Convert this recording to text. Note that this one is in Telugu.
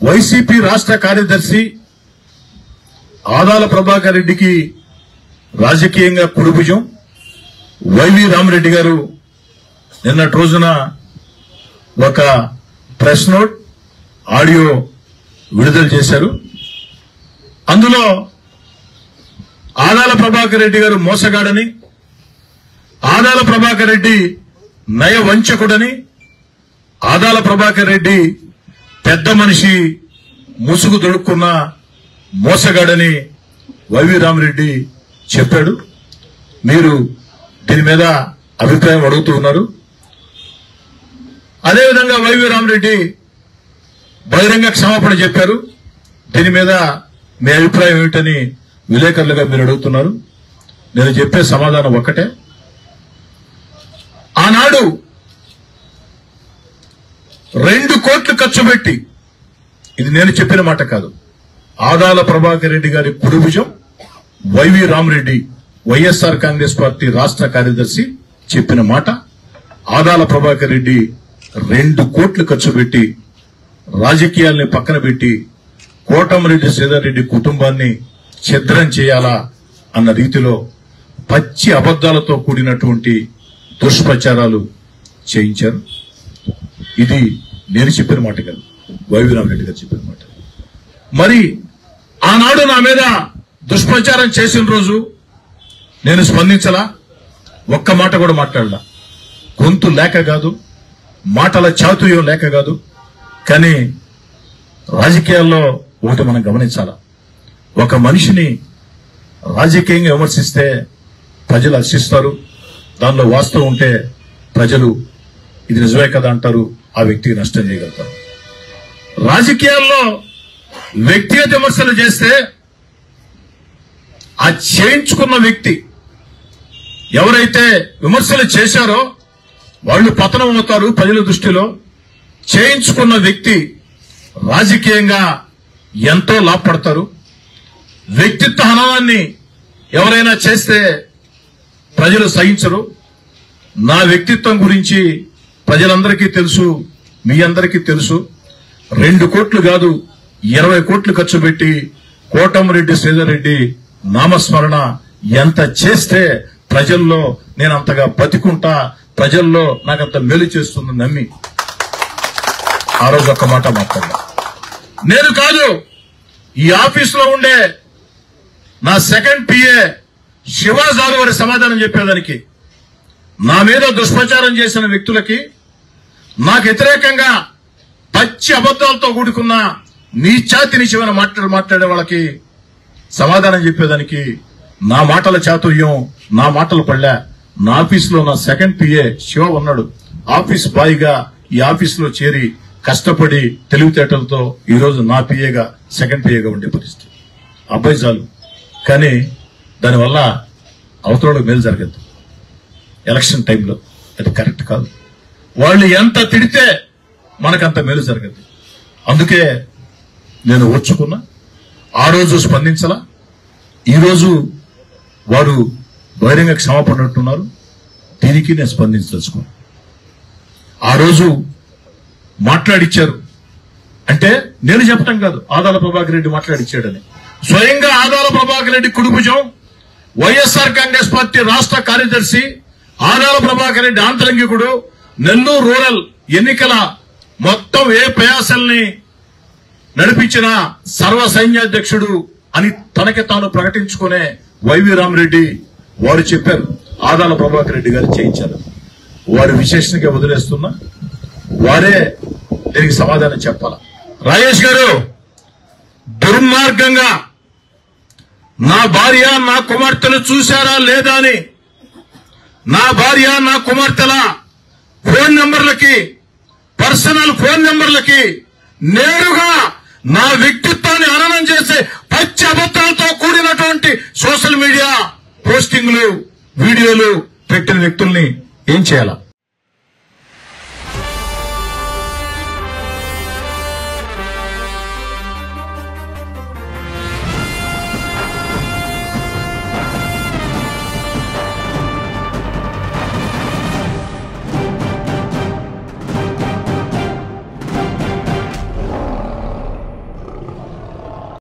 వైసీపీ రాష్ట్ర కార్యదర్శి ఆదాల ప్రభాకర్ రెడ్డికి రాజకీయంగా కుడిభుజం వైవి రామరెడ్డి గారు నిన్నటి రోజున ఒక ప్రెస్ నోట్ ఆడియో విడుదల చేశారు. అందులో ఆదాల ప్రభాకర్ రెడ్డి గారు మోసగాడని, ఆదాల ప్రభాకర్ రెడ్డి నయవంచకుడని, ఆదాల ప్రభాకర్ రెడ్డి పెద్ద మనిషి ముసుగు దొడుక్కున్న మోసగాడని వైవి రామరెడ్డి చెప్పాడు. మీరు దీని మీద అభిప్రాయం అడుగుతూ ఉన్నారు. అదేవిధంగా వైవి రామరెడ్డి బహిరంగ క్షమాపణ చెప్పారు. దీని మీద మీ అభిప్రాయం ఏమిటని విలేకరులుగా మీరు అడుగుతున్నారు. నేను చెప్పే సమాధానం ఒక్కటే. ఆనాడు 2 కోట్లు ఖర్చు పెట్టి, ఇది నేను చెప్పిన మాట కాదు, ఆదాల ప్రభాకర్ రెడ్డి గారి కుడిభుజం వైవి రామరెడ్డి వైఎస్ఆర్ కాంగ్రెస్ పార్టీ రాష్ట్ర కార్యదర్శి చెప్పిన మాట. ఆదాల ప్రభాకర్ రెడ్డి 2 కోట్లు ఖర్చు పెట్టి రాజకీయాల్ని పక్కన పెట్టి కోటమిరెడ్డి శ్రీధర్ రెడ్డి కుటుంబాన్ని ఛిద్రం చేయాలా అన్న రీతిలో పచ్చి అబద్దాలతో కూడినటువంటి దుష్ప్రచారాలు చేయించారు. ఇది నేను చెప్పిన మాట కాదు, వైవి రామరెడ్డి గారు చెప్పిన మాట. మరి ఆనాడు నా మీద దుష్ప్రచారం చేసిన రోజు నేను స్పందించలా, ఒక్క మాట కూడా మాట్లాడలా. గొంతు లేక కాదు, మాటల చాతుర్యం లేక కాదు. కానీ రాజకీయాల్లో ఒకటి మనం గమనించాలా, ఒక మనిషిని రాజకీయంగా విమర్శిస్తే ప్రజలు హర్షిస్తారు, దానిలో వాస్తవం ఉంటే ప్రజలు ఇది నిజమే కదా అంటారు, ఆ వ్యక్తికి నష్టం చేయగలుగుతారు. రాజకీయాల్లో వ్యక్తిగత విమర్శలు చేస్తే ఆ చేయించుకున్న వ్యక్తి ఎవరైతే విమర్శలు చేశారో వాళ్ళు పతనం అవుతారు ప్రజల దృష్టిలో. చేయించుకున్న వ్యక్తి రాజకీయంగా ఎంతో లాభపడతారు. వ్యక్తిత్వ హననాన్ని ఎవరైనా చేస్తే ప్రజలు సహించరు. నా వ్యక్తిత్వం గురించి ప్రజలందరికీ తెలుసు, మీ అందరికీ తెలుసు. 2 కోట్లు కాదు 20 కోట్లు ఖర్చు పెట్టి కోటమిరెడ్డి శ్రీధర్ రెడ్డి నామస్మరణ ఎంత చేస్తే ప్రజల్లో నేను అంతగా బతికుంటా, ప్రజల్లో నాకంత మేలు చేస్తుందని నమ్మి ఆ రోజు ఒక్క మాట మాట్లాడా. నేను కాదు, ఈ ఆఫీసులో ఉండే నా సెకండ్ పిఏ శివాజాలు వారి సమాధానం చెప్పేదానికి, నా మీద దుష్ప్రచారం చేసిన వ్యక్తులకి, నాకు వ్యతిరేకంగా పచ్చి అబద్దాలతో కూడుకున్న నీచాతి నిచమైన మాటలు మాట్లాడే వాళ్ళకి సమాధానం చెప్పేదానికి నా మాటల చాతుర్యం, నా మాటలు పడలే. నా ఆఫీసులో నా సెకండ్ పిఏ శివ ఉన్నాడు. ఆఫీస్ బాయ్ గా ఈ ఆఫీసులో చేరి కష్టపడి తెలివితేటలతో ఈరోజు నా పిఏగా సెకండ్ పిఏగా ఉండే పరిస్థితి. అబ్బాయి చాలు, కానీ దానివల్ల అవతల మేలు జరగదు. ఎలక్షన్ టైంలో అది కరెక్ట్ కాదు. వాళ్ళు ఎంత తిడితే మనకంత మేలు జరగదు. అందుకే నేను ఓర్చుకున్నా. ఆ రోజు స్పందించలా. ఈరోజు వారు బహిరంగ క్షమాపణ అంటున్నారు. దీనికి నేను స్పందించదలుచుకున్నాను. ఆ రోజు మాట్లాడిచ్చారు అంటే నేను చెప్పటం కాదు, ఆదాల ప్రభాకర్ రెడ్డి మాట్లాడిచ్చాడని. స్వయంగా ఆదాల ప్రభాకర్ రెడ్డి కుడిభుజం వైఎస్ఆర్ కాంగ్రెస్ పార్టీ రాష్ట్ర కార్యదర్శి ఆదాల ప్రభాకర్ రెడ్డి ఆంతరంగికుడు, నెల్లూరు రూరల్ ఎన్నికల మొత్తం ఏ ప్రయాసాల్ని నడిపించిన సర్వ సైన్యాధ్యక్షుడు అని తనకి తాను ప్రకటించుకునే వైవి రామరెడ్డి వారు చెప్పారు ఆదాల ప్రభాకర్ రెడ్డి గారు చేయించారు. వారి విశేషణగా వదిలేస్తున్నా, వారే దీనికి సమాధానం చెప్పాల. రాజేష్ గారు దుర్మార్గంగా నా భార్య నా కుమార్తెలు చూశారా లేదా అని నా భార్య నా కుమార్తెల ఫోన్ నెంబర్లకి, పర్సనల్ ఫోన్ నెంబర్లకి నేరుగా నా వ్యక్తిత్వాన్ని హననం చేసే పచ్చి అబద్దాలతో కూడినటువంటి సోషల్ మీడియా పోస్టింగ్లు, వీడియోలు పెట్టిన వ్యక్తుల్ని ఏం చేయాలా?